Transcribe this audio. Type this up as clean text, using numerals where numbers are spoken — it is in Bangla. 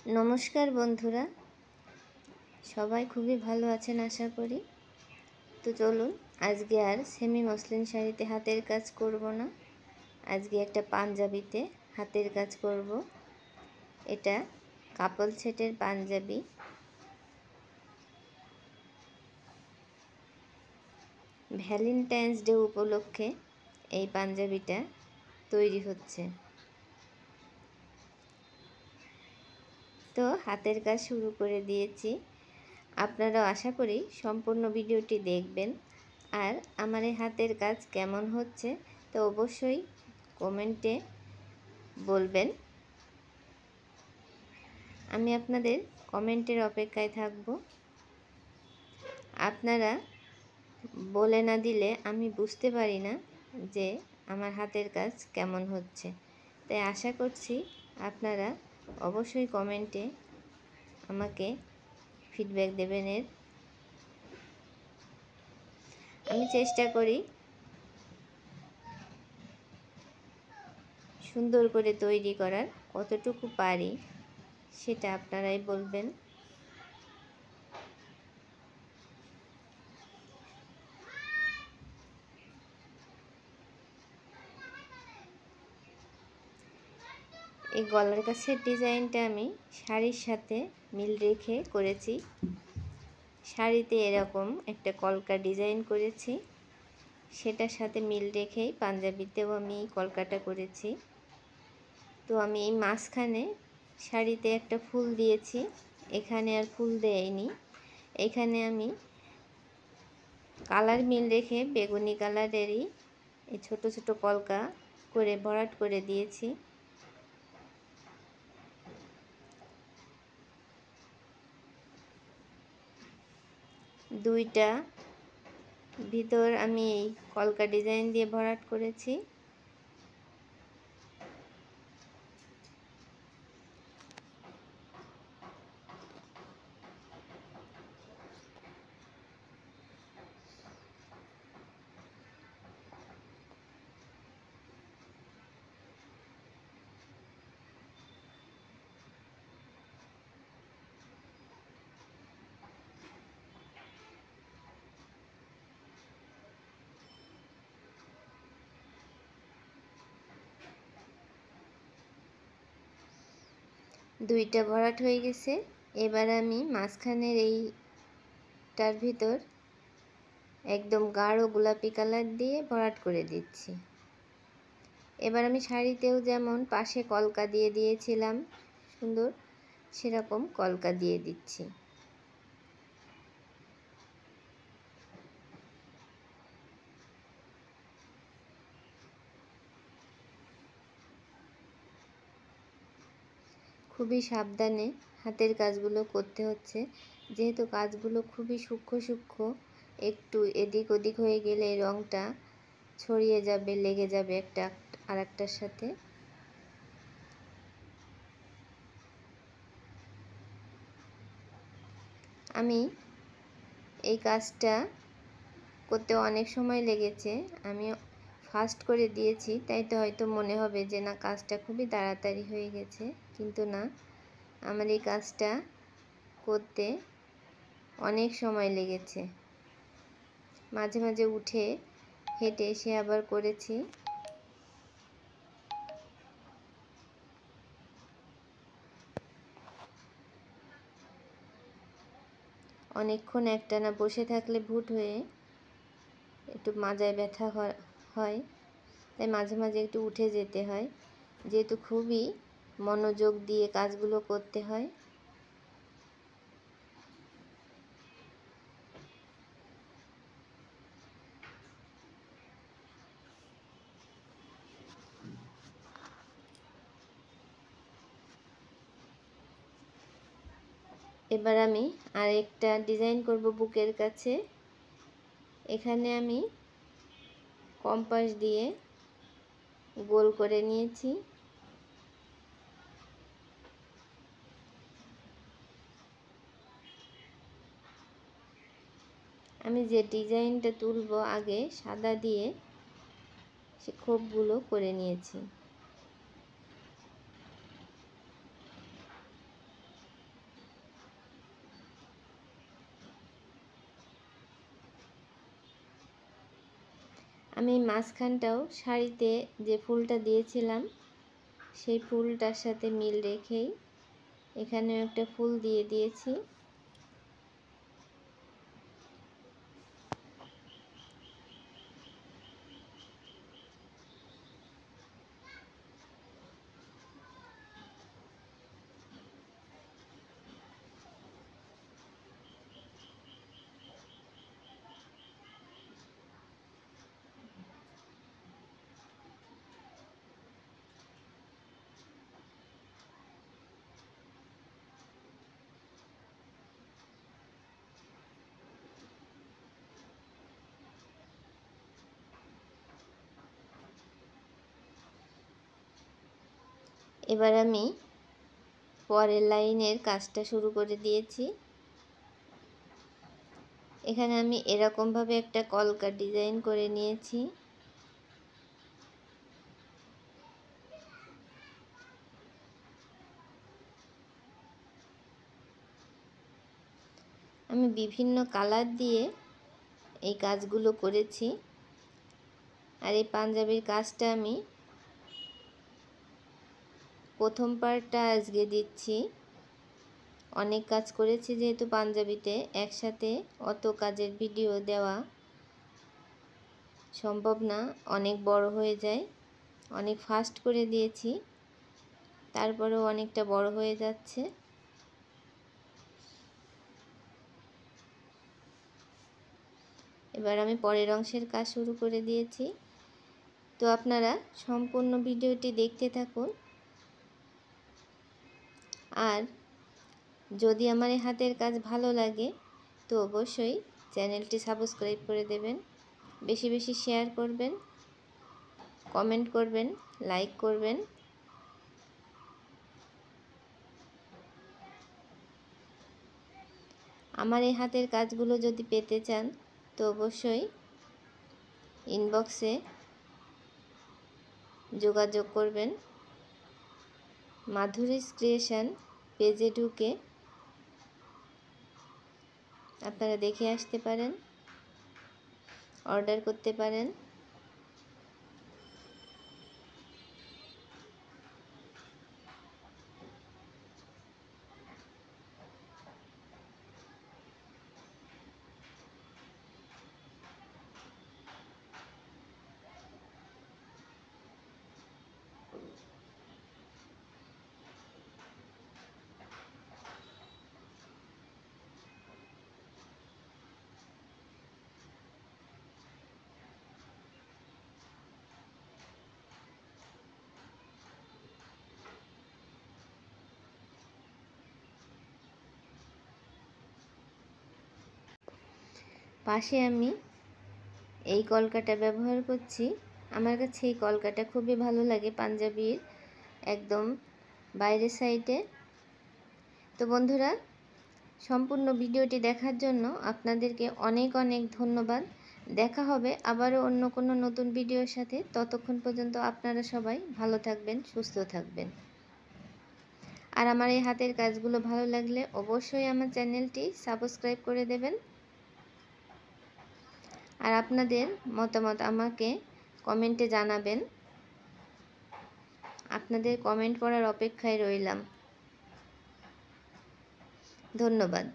নমস্কার বন্ধুরা, সবাই খুবই ভালো আছেন আশা করি। তো চলুন, আজকে আর সেমি মসলিন শাড়িতে হাতের কাজ করব না, আজকে একটা পাঞ্জাবিতে হাতের কাজ করব। এটা কাপল সেটের পাঞ্জাবি। ভ্যালেন্টাইন্স ডে উপলক্ষে এই পাঞ্জাবিটা তৈরি হচ্ছে। তো হাতের কাজ শুরু করে দিয়েছি। আপনারাও আশা করি সম্পূর্ণ ভিডিওটি দেখবেন। আর আমার এই হাতের কাজ কেমন হচ্ছে তো অবশ্যই কমেন্টে বলবেন। আমি আপনাদের কমেন্টের অপেক্ষায় থাকব। আপনারা বলে না দিলে আমি বুঝতে পারি না যে আমার হাতের কাজ কেমন হচ্ছে। তাই আশা করছি আপনারা অবশ্যই কমেন্টে আমাকে ফিডব্যাক দেবেন। আমি চেষ্টা করি সুন্দর করে তৈরি করার, কতটুকু পারি সেটা আপনারাই বলবেন। এই গলার কাছের ডিজাইনটা আমি শাড়ির সাথে মিল রেখে করেছি। শাড়িতে এরকম একটা কলকা ডিজাইন করেছি, সেটার সাথে মিল রেখেই পাঞ্জাবিতেও আমি কলকাটা করেছি। তো আমি এই মাঝখানে শাড়িতে একটা ফুল দিয়েছি, এখানে আর ফুল দেয়নি। এখানে আমি কালার মিল রেখে বেগুনি কালারেরই এই ছোট ছোট কলকা করে ভরাট করে দিয়েছি। দুইটা ভিতর আমি এই কলকা ডিজাইন দিয়ে ভরাট করেছি। দুইটা ভরাট হয়ে গেছে। এবার আমি মাঝখানের এইটার ভিতর একদম গাঢ় গোলাপি কালার দিয়ে ভরাট করে দিচ্ছি। এবার আমি শাড়িতেও যেমন পাশে কলকা দিয়ে দিয়েছিলাম সুন্দর, সেরকম কলকা দিয়ে দিচ্ছি। খুবই সাবধানে হাতের কাজগুলো করতে হচ্ছে, যেহেতু কাজগুলো খুবই সূক্ষ্ম সূক্ষ্ম। একটু এদিক ওদিক হয়ে গেলে রঙটা ছড়িয়ে যাবে, লেগে যাবে একটা আরেকটার সাথে। আমি এই কাজটা করতে অনেক সময় লেগেছে। আমি ফাস্ট করে দিয়েছি, তাই তো হয়তো মনে হবে যে না কাজটা খুবই তাড়াতাড়ি হয়ে গেছে, কিন্তু না, আমার এই কাজটা করতে অনেক সময় লেগেছে। মাঝে মাঝে উঠে হেঁটে এসে আবার করেছি। অনেকক্ষণ একটানা বসে থাকলে ভুট হয়ে একটু মাজায় ব্যথা হয়, তাই মাঝে মাঝে একটু উঠে যেতে হয়, যেহেতু খুবই মনোযোগ দিয়ে কাজগুলো করতে হয়। এবার আমি আরেকটা ডিজাইন করব বুকের কাছে। এখানে আমি কম্পাস দিয়ে গোল করে নিয়েছি। আমি যে ডিজাইনটা তুলব আগে সাদা দিয়ে সে খোপগুলো করে নিয়েছি। আমি মাঝখানটাও শাড়িতে যে ফুলটা দিয়েছিলাম সেই ফুলটার সাথে মিল রেখেই এখানেও একটা ফুল দিয়ে দিয়েছি। এবার আমি পরের লাইনের কাজটা শুরু করে দিয়েছি। এখানে আমি এরকমভাবে একটা কলকা ডিজাইন করে নিয়েছি। আমি বিভিন্ন কালার দিয়ে এই কাজগুলো করেছি। আর এই পাঞ্জাবির কাজটা আমি প্রথম পার্টটা আজকে দিচ্ছি। অনেক কাজ করেছি যেহেতু পাঞ্জাবিতে, একসাথে অত কাজের ভিডিও দেওয়া সম্ভব না, অনেক বড় হয়ে যায়। অনেক ফাস্ট করে দিয়েছি, তারপরেও অনেকটা বড় হয়ে যাচ্ছে। এবার আমি পরের অংশের কাজ শুরু করে দিয়েছি। তো আপনারা সম্পূর্ণ ভিডিওটি দেখতে থাকুন। আর যদি আমার এই হাতের কাজ ভালো লাগে তো অবশ্যই চ্যানেলটি সাবস্ক্রাইব করে দেবেন, বেশি বেশি শেয়ার করবেন, কমেন্ট করবেন, লাইক করবেন। আমার এই হাতের কাজগুলো যদি পেতে চান তো অবশ্যই ইনবক্সে যোগাযোগ করবেন। মাধুরীস ক্রিয়েশন পেজে ঢুকে আপনারা দেখে আসতে পারেন, অর্ডার করতে পারেন। পাশে আমি এই কলকাটা ব্যবহার করছি। আমার কাছে এই কলকাটা খুবই ভালো লাগে পাঞ্জাবির একদম বাইরের সাইডে। তো বন্ধুরা, সম্পূর্ণ ভিডিওটি দেখার জন্য আপনাদেরকে অনেক অনেক ধন্যবাদ। দেখা হবে আবারও অন্য কোনো নতুন ভিডিওর সাথে। ততক্ষণ পর্যন্ত আপনারা সবাই ভালো থাকবেন, সুস্থ থাকবেন। আর আমার এই হাতের কাজগুলো ভালো লাগলে অবশ্যই আমার চ্যানেলটি সাবস্ক্রাইব করে দেবেন। আর আপনাদের মতামত আমাকে কমেন্টে জানাবেন। আপনাদের কমেন্ট পড়ার অপেক্ষায় রইলাম। ধন্যবাদ।